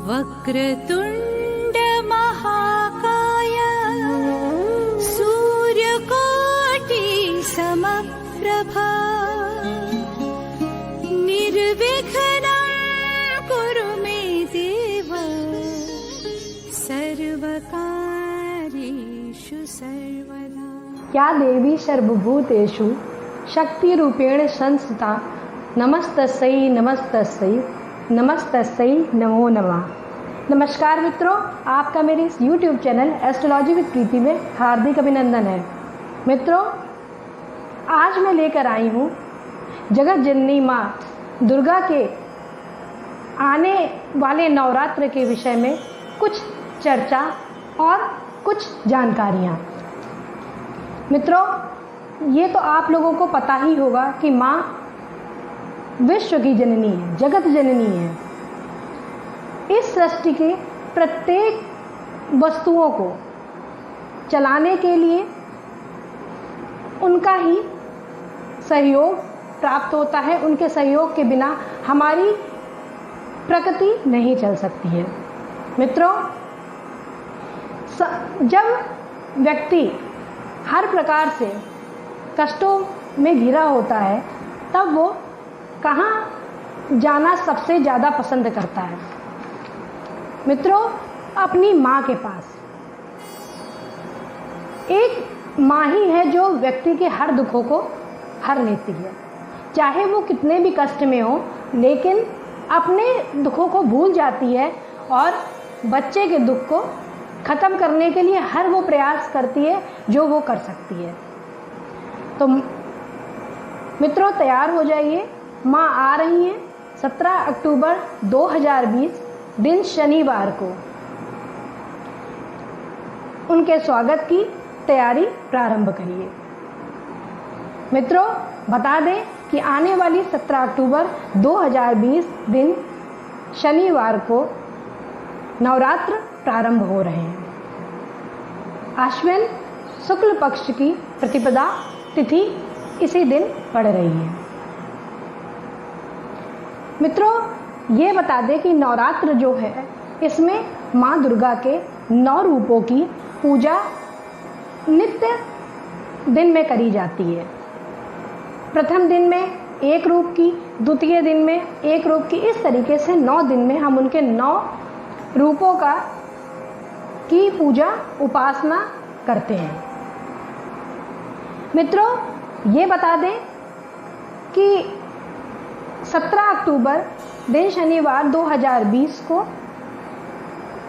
वक्रतुण्ड महाकाय सूर्यकोटि समप्रभा निर्विघ्नं कुरु मे देव सर्वकार्येषु सर्वदा। या देवी सर्वभूतेषु शक्तिरूपेण संस्थिता नमस्तस्यै नमस्तस्यै नमस्तस्यै नमो नमः। नमस्कार मित्रों, आपका मेरे इस YouTube चैनल एस्ट्रोलॉजी विद प्रीति में हार्दिक अभिनंदन है। मित्रों, आज मैं लेकर आई हूँ जगत जननी माँ दुर्गा के आने वाले नवरात्र के विषय में कुछ चर्चा और कुछ जानकारियाँ। मित्रों, ये तो आप लोगों को पता ही होगा कि माँ विश्व की जननी है, जगत जननी है। इस सृष्टि के प्रत्येक वस्तुओं को चलाने के लिए उनका ही सहयोग प्राप्त होता है। उनके सहयोग के बिना हमारी प्रकृति नहीं चल सकती है। मित्रों, जब व्यक्ति हर प्रकार से कष्टों में घिरा होता है तब वो कहाँ जाना सबसे ज़्यादा पसंद करता है? मित्रों, अपनी माँ के पास। एक माँ ही है जो व्यक्ति के हर दुखों को हर लेती है, चाहे वो कितने भी कष्ट में हो, लेकिन अपने दुखों को भूल जाती है और बच्चे के दुख को ख़त्म करने के लिए हर वो प्रयास करती है जो वो कर सकती है। तो मित्रों, तैयार हो जाइए, माँ आ रही हैं 17 अक्टूबर 2020 दिन शनिवार को। उनके स्वागत की तैयारी प्रारंभ करिए। मित्रों, बता दें कि आने वाली 17 अक्टूबर 2020 दिन शनिवार को नवरात्र प्रारंभ हो रहे हैं। आश्विन शुक्ल पक्ष की प्रतिपदा तिथि इसी दिन पड़ रही है। मित्रों, ये बता दें कि नवरात्र जो है इसमें माँ दुर्गा के 9 रूपों की पूजा नित्य दिन में करी जाती है। प्रथम दिन में एक रूप की, द्वितीय दिन में एक रूप की, इस तरीके से 9 दिन में हम उनके 9 रूपों की पूजा उपासना करते हैं। मित्रों, ये बता दें कि 17 अक्टूबर दिन शनिवार 2020 को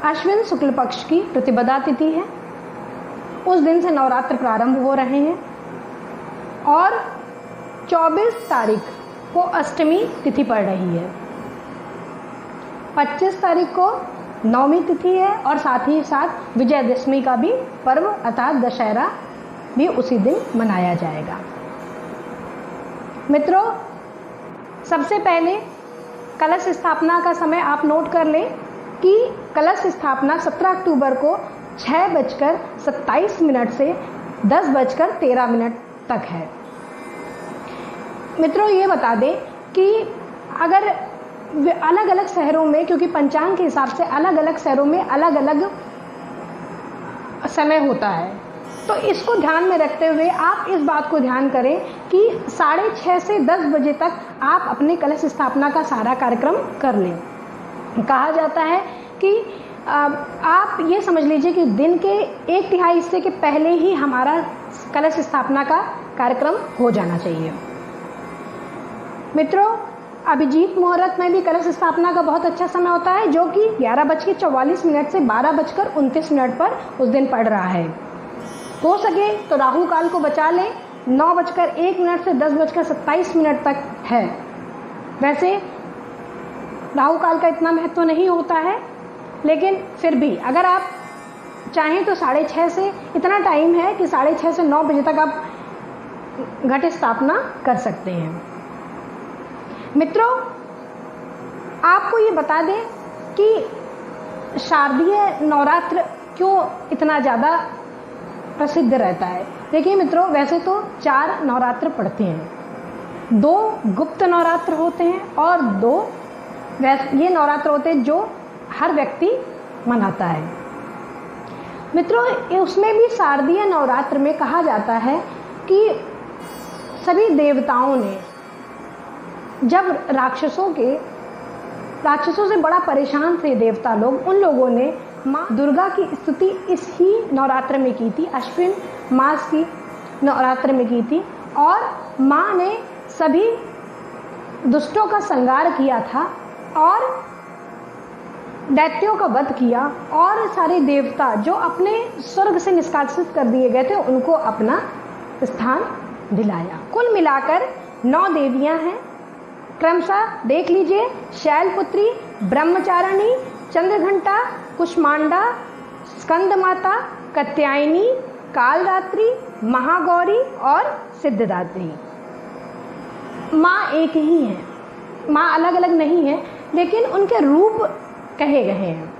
आश्विन शुक्ल पक्ष की प्रतिपदा तिथि है। उस दिन से नवरात्र प्रारंभ हो रहे हैं और 24 तारीख को अष्टमी तिथि पड़ रही है। 25 तारीख को नवमी तिथि है और साथ ही साथ विजयदशमी का भी पर्व अर्थात दशहरा भी उसी दिन मनाया जाएगा। मित्रों, सबसे पहले कलश स्थापना का समय आप नोट कर लें कि कलश स्थापना 17 अक्टूबर को 6:27 से 10:13 तक है। मित्रों, ये बता दें कि अगर अलग अलग शहरों में, क्योंकि पंचांग के हिसाब से अलग अलग शहरों में अलग अलग समय होता है, तो इसको ध्यान में रखते हुए आप इस बात को ध्यान करें कि 6:30 से 10 बजे तक आप अपने कलश स्थापना का सारा कार्यक्रम कर लें। कहा जाता है कि आप ये समझ लीजिए कि दिन के 1/3 हिस्से के पहले ही हमारा कलश स्थापना का कार्यक्रम हो जाना चाहिए। मित्रों, अभिजीत मुहूर्त में भी कलश स्थापना का बहुत अच्छा समय होता है, जो कि 11:44 से 12:29 पर उस दिन पड़ रहा है। हो सके तो राहु काल को बचा लें, 9:01 से 10:27 तक है। वैसे राहु काल का इतना महत्व नहीं होता है, लेकिन फिर भी अगर आप चाहें तो 6:30 से, इतना टाइम है कि 6:30 से 9 बजे तक आप घट स्थापना कर सकते हैं। मित्रों, आपको ये बता दें कि शारदीय नवरात्र क्यों इतना ज़्यादा प्रसिद्ध रहता है। देखिए मित्रों, वैसे तो 4 नवरात्र पड़ते हैं, 2 गुप्त नवरात्र होते हैं और 2 ये नवरात्र होते हैं जो हर व्यक्ति मनाता है। मित्रों, उसमें भी शारदीय नवरात्र में कहा जाता है कि सभी देवताओं ने जब राक्षसों से बड़ा परेशान थे देवता लोग, उन लोगों ने माँ दुर्गा की स्तुति इस ही नवरात्र में की थी, अश्विन मास की नवरात्र में की थी, और माँ ने सभी दुष्टों का संहार किया था और दैत्यों का वध किया, और सारे देवता जो अपने स्वर्ग से निष्कासित कर दिए गए थे उनको अपना स्थान दिलाया। कुल मिलाकर 9 देवियां हैं, क्रमशः देख लीजिए: शैलपुत्री, ब्रह्मचारिणी, चंद्रघंटा, कुष्मांडा, स्कंद माता, कात्यायनी, कालरात्रि, महागौरी और सिद्धदात्री। माँ एक ही है, माँ अलग अलग नहीं है, लेकिन उनके रूप कहे गए हैं।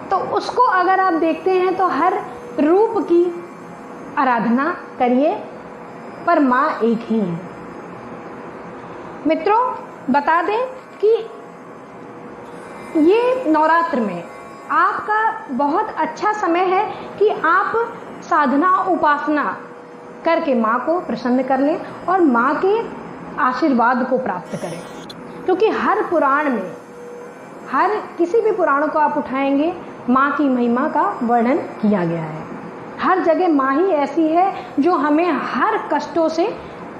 तो उसको अगर आप देखते हैं तो हर रूप की आराधना करिए, पर माँ एक ही है। मित्रों, बता दें कि ये नवरात्र में आपका बहुत अच्छा समय है कि आप साधना उपासना करके माँ को प्रसन्न कर लें और माँ के आशीर्वाद को प्राप्त करें, क्योंकि हर पुराण में, हर किसी भी पुराण को आप उठाएंगे, माँ की महिमा का वर्णन किया गया है। हर जगह माँ ही ऐसी है जो हमें हर कष्टों से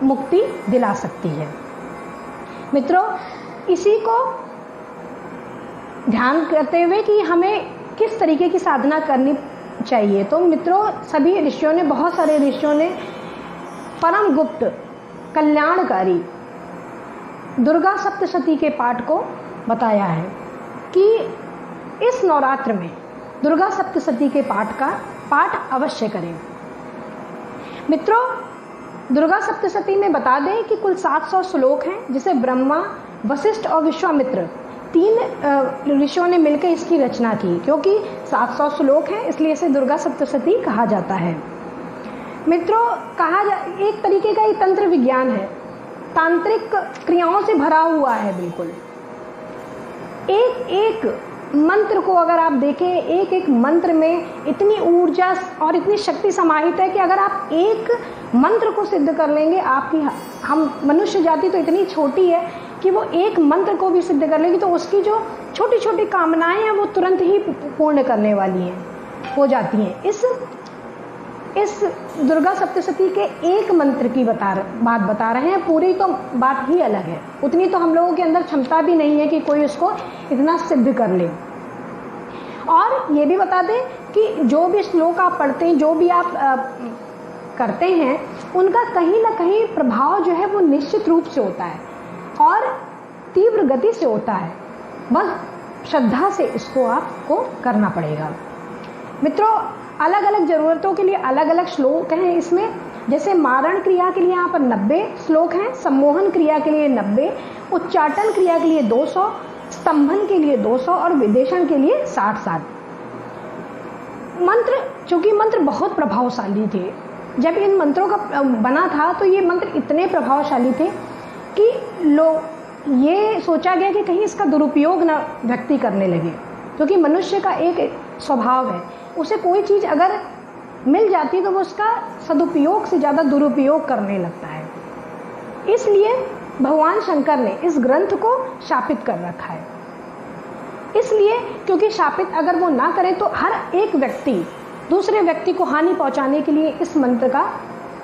मुक्ति दिला सकती है। मित्रों, इसी को ध्यान करते हुए कि हमें किस तरीके की साधना करनी चाहिए, तो मित्रों सभी ऋषियों ने, बहुत सारे ऋषियों ने परम गुप्त कल्याणकारी दुर्गा सप्तशती के पाठ को बताया है कि इस नवरात्र में दुर्गा सप्तशती के पाठ अवश्य करें। मित्रों, दुर्गा सप्तशती में बता दें कि कुल 700 श्लोक हैं, जिसे ब्रह्मा, वशिष्ठ और विश्वामित्र 3 ऋषियों ने मिलकर इसकी रचना की। क्योंकि 700 श्लोक हैं इसलिए इसे दुर्गा सप्तशती कहा जाता है। मित्रों, एक तरीके का ये तंत्र विज्ञान है, तांत्रिक क्रियाओं से भरा हुआ है बिल्कुल। एक एक मंत्र को अगर आप देखें, एक एक मंत्र में इतनी ऊर्जा और इतनी शक्ति समाहित है कि अगर आप एक मंत्र को सिद्ध कर लेंगे, हम मनुष्य जाति तो इतनी छोटी है कि वो एक मंत्र को भी सिद्ध कर लेगी तो उसकी जो छोटी छोटी कामनाएं हैं वो तुरंत ही पूर्ण करने वाली हैं, हो जाती हैं। इस दुर्गा सप्तशती के एक मंत्र की बात बता रहे हैं, पूरी तो बात ही अलग है। उतनी तो हम लोगों के अंदर क्षमता भी नहीं है कि कोई उसको इतना सिद्ध कर ले। और ये भी बता दें कि जो भी श्लोक आप पढ़ते हैं, जो भी आप करते हैं, उनका कहीं ना कहीं प्रभाव जो है वो निश्चित रूप से होता है और तीव्र गति से होता है। बस श्रद्धा से इसको आपको करना पड़ेगा। मित्रों, अलग अलग ज़रूरतों के लिए अलग अलग श्लोक हैं इसमें। जैसे मारण क्रिया के लिए यहाँ पर 90 श्लोक हैं, सम्मोहन क्रिया के लिए 90, उच्चाटन क्रिया के लिए 200, स्तंभन के लिए 200 और विदेशन के लिए 60। चूंकि मंत्र बहुत प्रभावशाली थे, जब इन मंत्रों का बना था तो ये मंत्र इतने प्रभावशाली थे कि ये सोचा गया कि कहीं इसका दुरुपयोग ना व्यक्ति करने लगे। क्योंकि मनुष्य का एक स्वभाव है, उसे कोई चीज़ अगर मिल जाती है तो वो उसका सदुपयोग से ज़्यादा दुरुपयोग करने लगता है। इसलिए भगवान शंकर ने इस ग्रंथ को शापित कर रखा है। इसलिए क्योंकि शापित अगर वो ना करे तो हर एक व्यक्ति दूसरे व्यक्ति को हानि पहुंचाने के लिए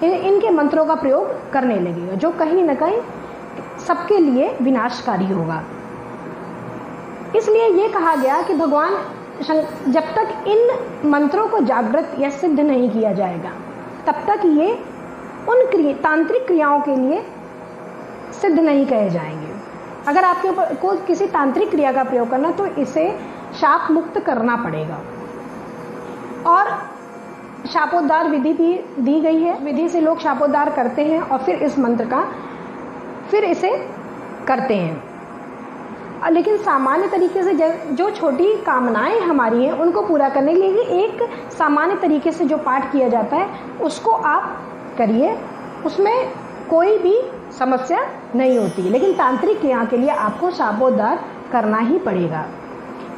इनके मंत्रों का प्रयोग करने लगेगा, जो कहीं ना कहीं सबके लिए विनाशकारी होगा। इसलिए ये कहा गया कि भगवान जब तक इन मंत्रों को जागृत या सिद्ध नहीं किया जाएगा तब तक ये उन तांत्रिक क्रियाओं के लिए सिद्ध नहीं कहे जाएंगे। अगर आपके ऊपर को किसी तांत्रिक क्रिया का प्रयोग करना तो इसे शाप मुक्त करना पड़ेगा। और शापोद्धार विधि भी दी गई है, विधि से लोग शापोद्धार करते हैं और फिर इस मंत्र का इसे करते हैं। लेकिन सामान्य तरीके से जो छोटी कामनाएं हमारी हैं उनको पूरा करने के लिए एक सामान्य तरीके से जो पाठ किया जाता है उसको आप करिए, उसमें कोई भी समस्या नहीं होती। लेकिन तांत्रिक क्रिया के लिए आपको शापोद्धार करना ही पड़ेगा।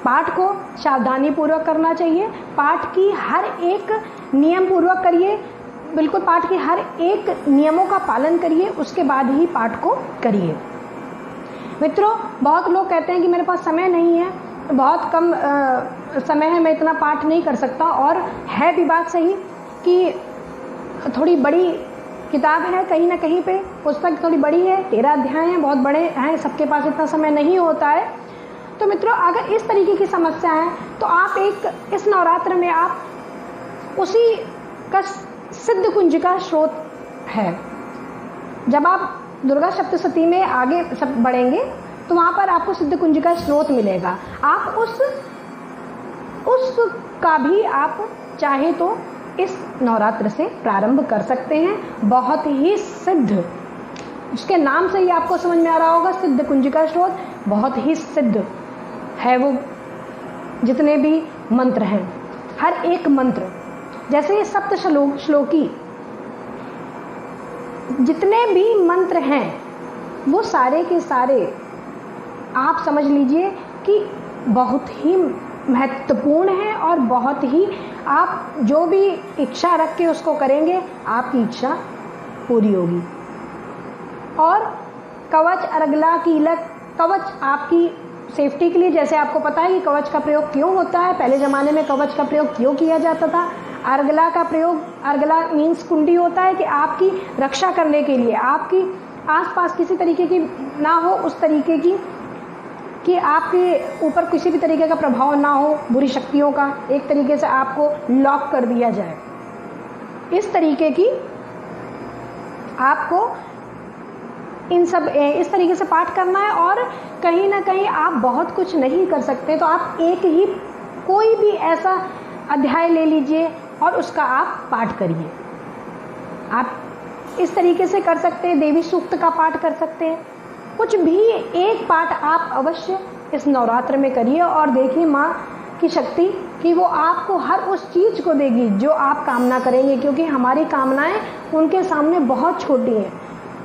पाठ को सावधानी पूर्वक करना चाहिए, पाठ की हर एक नियम पूर्वक करिए, बिल्कुल पाठ के हर एक नियमों का पालन करिए, उसके बाद ही पाठ को करिए। मित्रों, बहुत लोग कहते हैं कि मेरे पास समय नहीं है, बहुत कम समय है, मैं इतना पाठ नहीं कर सकता, और है भी बात सही कि थोड़ी बड़ी किताब है, कहीं ना कहीं पे पुस्तक थोड़ी बड़ी है, 13 अध्याय हैं, बहुत बड़े हैं, सबके पास इतना समय नहीं होता है। तो मित्रों, अगर इस तरीके की समस्या है तो आप इस नवरात्र में आप उसी का सिद्ध कुंज का स्रोत है। जब आप दुर्गा सप्तशती में आगे सब बढ़ेंगे तो वहाँ पर आपको सिद्ध कुंज का स्रोत मिलेगा। आप उस का भी आप चाहे तो इस नवरात्र से प्रारंभ कर सकते हैं। बहुत ही सिद्ध, उसके नाम से ही आपको समझ में आ रहा होगा, सिद्ध कुंज का स्रोत बहुत ही सिद्ध है। वो जितने भी मंत्र हैं, हर एक मंत्र, जैसे ये सप्त श्लोकी जितने भी मंत्र हैं, वो सारे के सारे आप समझ लीजिए कि बहुत ही महत्वपूर्ण है, और बहुत ही आप जो भी इच्छा रख के उसको करेंगे, आपकी इच्छा पूरी होगी। और कवच, अर्गला, कीलक, कवच आपकी सेफ्टी के लिए, जैसे आपको पता है कि कवच का प्रयोग क्यों होता है, पहले ज़माने में कवच का प्रयोग क्यों किया जाता था। अर्गला का प्रयोग, अर्गला मीन्स कुंडी होता है कि आपकी रक्षा करने के लिए, आपकी आसपास किसी तरीके की ना हो, उस तरीके की कि आपके ऊपर किसी भी तरीके का प्रभाव ना हो बुरी शक्तियों का, एक तरीके से आपको लॉक कर दिया जाए। इस तरीके की आपको इस तरीके से पाठ करना है। और कहीं ना कहीं आप बहुत कुछ नहीं कर सकते तो आप एक ही कोई भी ऐसा अध्याय ले लीजिए और उसका आप पाठ करिए। आप इस तरीके से कर सकते हैं, देवी सूक्त का पाठ कर सकते हैं, कुछ भी एक पाठ आप अवश्य इस नवरात्र में करिए और देखिए माँ की शक्ति कि वो आपको हर उस चीज़ को देगी जो आप कामना करेंगे, क्योंकि हमारी कामनाएं उनके सामने बहुत छोटी हैं।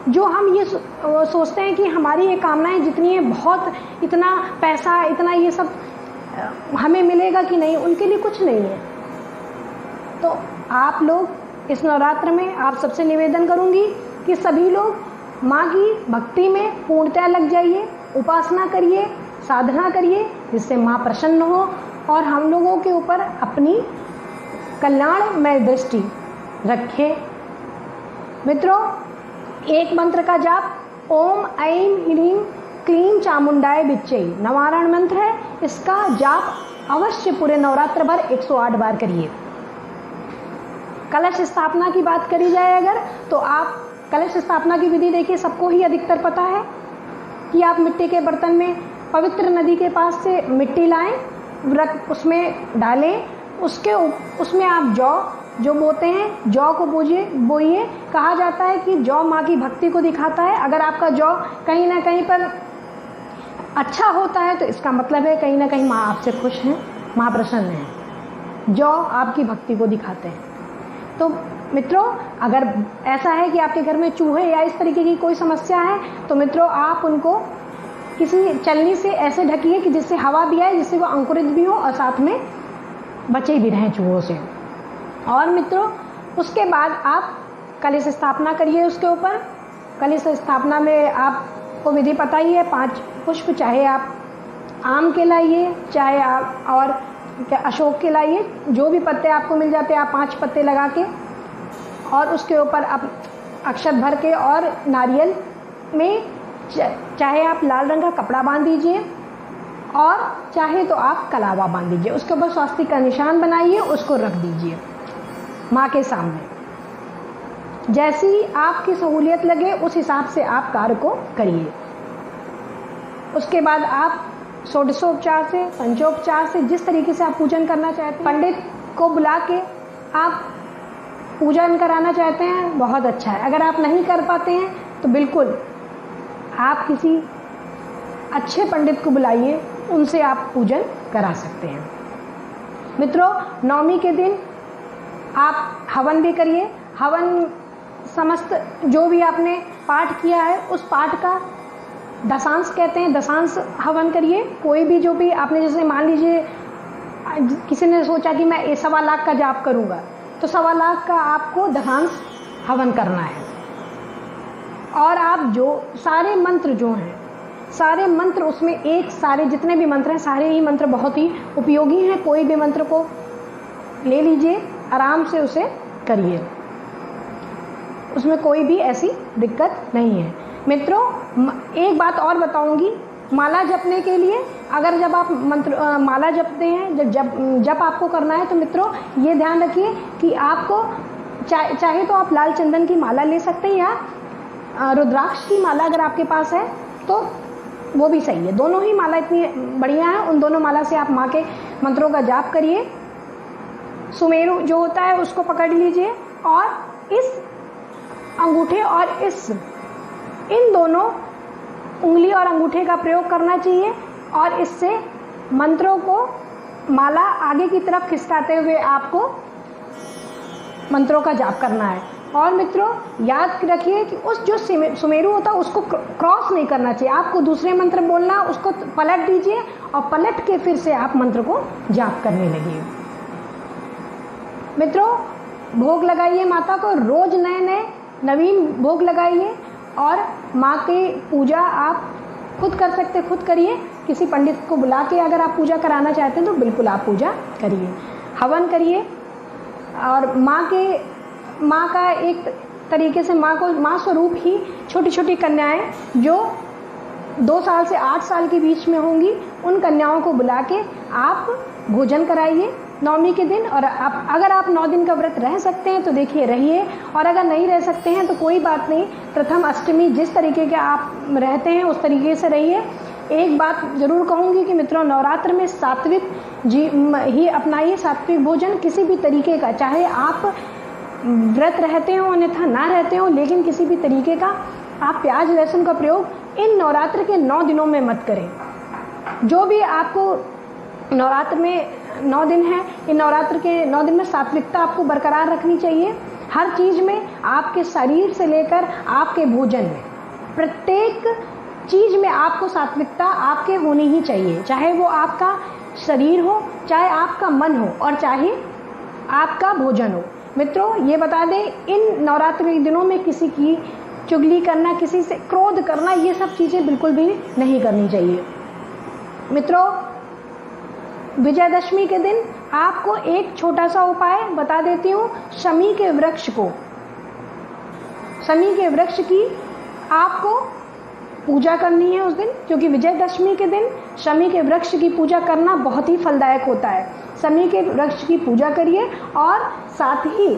जो हम ये सोचते हैं कि हमारी ये कामनाएं जितनी है, बहुत इतना पैसा, इतना ये सब हमें मिलेगा कि नहीं, उनके लिए कुछ नहीं है। तो आप लोग इस नवरात्र में आप सबसे निवेदन करूंगी कि सभी लोग माँ की भक्ति में पूर्णतः लग जाइए, उपासना करिए, साधना करिए, जिससे माँ प्रसन्न हो और हम लोगों के ऊपर अपनी कल्याणमय दृष्टि रखे। मित्रों, एक मंत्र का जाप ओम ऐं ह्रीं क्लीं चामुंडाय विच्चे नवारण मंत्र है, इसका जाप अवश्य पूरे नवरात्र भर 108 बार करिए। कलश स्थापना की बात करी जाए अगर, तो आप कलश स्थापना की विधि देखिए, सबको ही अधिकतर पता है कि आप मिट्टी के बर्तन में पवित्र नदी के पास से मिट्टी लाएं, उसमें डालें, उसमें आप जौ बोते हैं, जौ को बोइए। कहा जाता है कि जौ माँ की भक्ति को दिखाता है। अगर आपका जौ कहीं ना कहीं पर अच्छा होता है तो इसका मतलब है कहीं ना कहीं माँ आपसे खुश हैं, माँ प्रसन्न है। जौ आपकी भक्ति को दिखाते हैं। तो मित्रों, अगर ऐसा है कि आपके घर में चूहे या इस तरीके की कोई समस्या है तो मित्रों आप उनको किसी चलनी से ऐसे ढकिए कि जिससे हवा भी आए, जिससे वो अंकुरित भी हो और साथ में बचे भी रहें चूहों से। और मित्रों, उसके बाद आप कलश स्थापना करिए उसके ऊपर। कलश स्थापना में आपको विधि पता ही है, 5 पुष्प, चाहे आप आम के लाइए, चाहे आप और अशोक के लाइए, जो भी पत्ते आपको मिल जाते हैं आप 5 पत्ते लगा के, और उसके ऊपर आप अक्षत भर के और नारियल में चाहे आप लाल रंग का कपड़ा बांध दीजिए और चाहे तो आप कलावा बांध दीजिए, उसके ऊपर स्वास्तिक का निशान बनाइए, उसको रख दीजिए माँ के सामने। जैसी आपकी सहूलियत लगे उस हिसाब से आप कार्य को करिए। उसके बाद आप षोडशोपचार से, पंचोपचार से, जिस तरीके से आप पूजन करना चाहते हैं, पंडित को बुला के आप पूजन कराना चाहते हैं, बहुत अच्छा है। अगर आप नहीं कर पाते हैं तो बिल्कुल आप किसी अच्छे पंडित को बुलाइए, उनसे आप पूजन करा सकते हैं। मित्रों, नवमी के दिन आप हवन भी करिए। हवन समस्त जो भी आपने पाठ किया है उस पाठ का दशांश कहते हैं, दशांश हवन करिए। कोई भी जो भी आपने, जैसे मान लीजिए किसी ने सोचा कि मैं 1.25 लाख का जाप करूँगा, तो 1.25 लाख का आपको दशांश हवन करना है। और आप जो सारे मंत्र जो हैं, सारे मंत्र उसमें एक, सारे जितने भी मंत्र हैं सारे ही मंत्र बहुत ही उपयोगी हैं। कोई भी मंत्र को ले लीजिए, आराम से उसे करिए, उसमें कोई भी ऐसी दिक्कत नहीं है। मित्रों, एक बात और बताऊंगी, माला जपने के लिए अगर जब आप मंत्र माला जपते हैं, जब आपको करना है, तो मित्रों ये ध्यान रखिए कि आपको चाहे तो आप लाल चंदन की माला ले सकते हैं या रुद्राक्ष की माला अगर आपके पास है तो वो भी सही है। दोनों ही माला इतनी बढ़िया है, उन दोनों माला से आप माँ के मंत्रों का जाप करिए। सुमेरु जो होता है उसको पकड़ लीजिए और इस अंगूठे और इन दोनों उंगली और अंगूठे का प्रयोग करना चाहिए और इससे मंत्रों को माला आगे की तरफ खिसकाते हुए आपको मंत्रों का जाप करना है। और मित्रों याद रखिए कि उस जो सुमेरु होता है उसको क्रॉस नहीं करना चाहिए। आपको दूसरे मंत्र बोलना, उसको पलट दीजिए और पलट के फिर से आप मंत्र को जाप करने लगिए। मित्रों, भोग लगाइए माता को, रोज नए नवीन भोग लगाइए और माँ की पूजा आप खुद कर सकते, खुद करिए। किसी पंडित को बुला के अगर आप पूजा कराना चाहते हैं तो बिल्कुल आप पूजा करिए, हवन करिए। और माँ का एक तरीके से माँ स्वरूप ही छोटी छोटी कन्याएं जो 2 साल से 8 साल के बीच में होंगी, उन कन्याओं को बुला के आप भोजन कराइए नवमी के दिन। और अगर आप 9 दिन का व्रत रह सकते हैं तो देखिए रहिए, और अगर नहीं रह सकते हैं तो कोई बात नहीं, प्रथम अष्टमी जिस तरीके के आप रहते हैं उस तरीके से रहिए। एक बात ज़रूर कहूँगी कि मित्रों, नवरात्र में सात्विक ही अपनाइए, सात्विक भोजन किसी भी तरीके का, चाहे आप व्रत रहते हो अन्यथा ना रहते हो, लेकिन किसी भी तरीके का आप प्याज लहसुन का प्रयोग इन नवरात्र के 9 दिनों में मत करें। जो भी आपको नवरात्र में 9 दिन है, इन नवरात्र के 9 दिन में सात्विकता आपको बरकरार रखनी चाहिए। हर चीज़ में, आपके शरीर से लेकर आपके भोजन में, प्रत्येक चीज़ में आपको सात्विकता आपके होनी ही चाहिए, चाहे वो आपका शरीर हो, चाहे आपका मन हो और चाहे आपका भोजन हो। मित्रों ये बता दें, इन नवरात्र के दिनों में किसी की चुगली करना, किसी से क्रोध करना, ये सब चीज़ें बिल्कुल भी नहीं करनी चाहिए। मित्रों, विजयदशमी के दिन आपको एक छोटा सा उपाय बता देती हूँ। शमी के वृक्ष की आपको पूजा करनी है उस दिन, क्योंकि विजयदशमी के दिन शमी के वृक्ष की पूजा करना बहुत ही फलदायक होता है। शमी के वृक्ष की पूजा करिए और साथ ही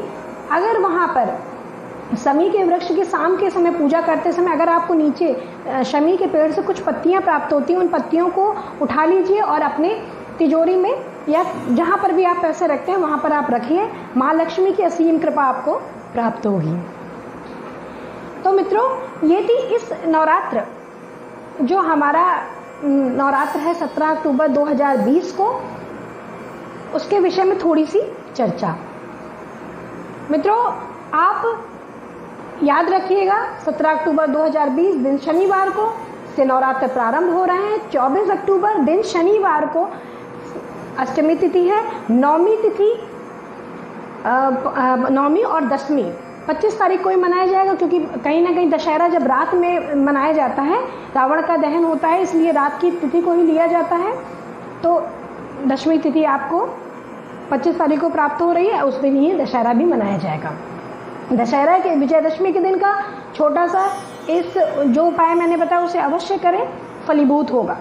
अगर वहाँ पर शमी के वृक्ष की शाम के समय पूजा करते समय अगर आपको नीचे शमी के पेड़ से कुछ पत्तियाँ प्राप्त होती हैं, उन पत्तियों को उठा लीजिए और अपने तिजोरी में या जहाँ पर भी आप पैसे रखते हैं वहाँ पर आप रखिए। माँ लक्ष्मी की असीम कृपा आपको प्राप्त होगी। तो मित्रों, ये थी इस नवरात्र, जो हमारा नवरात्र है 17 अक्टूबर 2020 को, उसके विषय में थोड़ी सी चर्चा। मित्रों आप याद रखिएगा 17 अक्टूबर 2020 दिन शनिवार को से नवरात्र प्रारंभ हो रहे हैं। 24 अक्टूबर दिन शनिवार को अष्टमी तिथि है। नवमी तिथि, नवमी और दशमी 25 तारीख को ही मनाया जाएगा, क्योंकि कहीं ना कहीं दशहरा जब रात में मनाया जाता है, रावण का दहन होता है, इसलिए रात की तिथि को ही लिया जाता है। तो दशमी तिथि आपको 25 तारीख को प्राप्त हो रही है, उस दिन ही दशहरा भी मनाया जाएगा। दशहरा के विजयदशमी के दिन का छोटा सा इस जो उपाय मैंने बताया उसे अवश्य करें, फलीभूत होगा।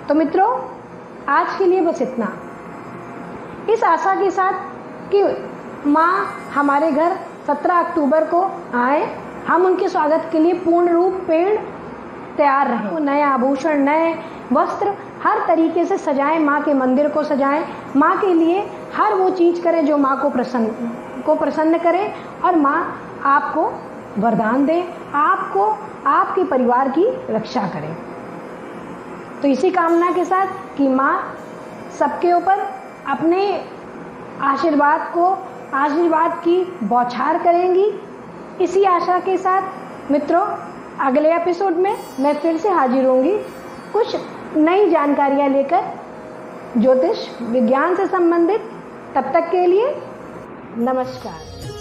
तो मित्रों आज के लिए बस इतना, इस आशा के साथ कि माँ हमारे घर 17 अक्टूबर को आए, हम उनके स्वागत के लिए पूर्ण रूप पेड़ तैयार रहें। नए आभूषण, नए वस्त्र हर तरीके से सजाएं, माँ के मंदिर को सजाएं, माँ के लिए हर वो चीज़ करें जो माँ को प्रसन्न करे और माँ आपको वरदान दे, आपको आपके परिवार की रक्षा करें। तो इसी कामना के साथ कि माँ सबके ऊपर अपने आशीर्वाद की बौछार करेंगी, इसी आशा के साथ मित्रों अगले एपिसोड में मैं फिर से हाजिर होंगी कुछ नई जानकारियाँ लेकर ज्योतिष विज्ञान से संबंधित। तब तक के लिए नमस्कार।